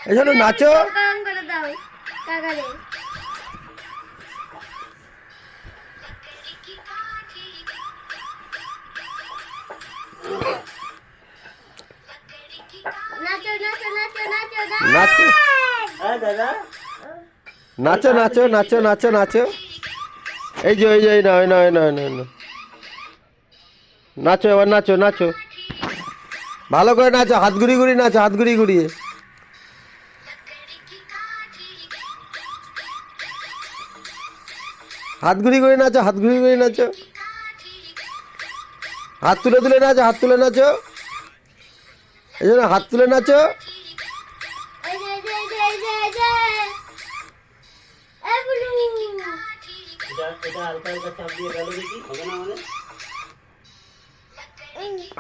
এই জন্য নাচো। নাচো নাচো নাচো নাচো নাচো নাচো। এই যে এই না না না না না, নাচো এবার নাচো নাচো, ভালো করে নাচো, হাত ঘুরি ঘুরি নাচো, হাত ঘুরি ঘুরিয়ে। হাত ঘুরি ঘুরি নাচো, হাত ঘুরি ঘুরি নাচো, হাত তুলে তুলে নাচো, হাত তুলে নাচো, এই জন্য হাত তুলে নাচো।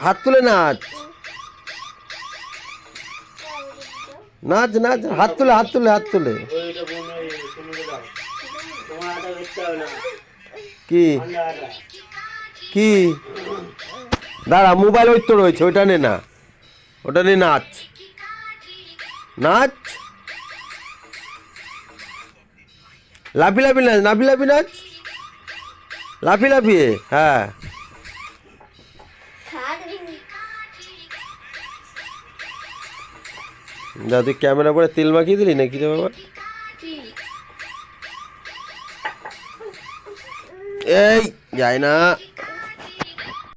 হাত তুলে নাচ, নাচ নাচ, হাত তুলে হাত তুলে হাত তুলে। কি কি দাঁড়া, মোবাইল ওই তো রয়েছে, ওইটা নে না, ওটা নিয়ে নাচ নাচ, লাফি লাফি নাচ, লাফি লাফি নাচ, লাফি লাফিয়ে। হ্যাঁ যা, তুই ক্যামেরা পরে তেল মাখিয়ে দিলি নাকি রে বাবা? এই যায় না।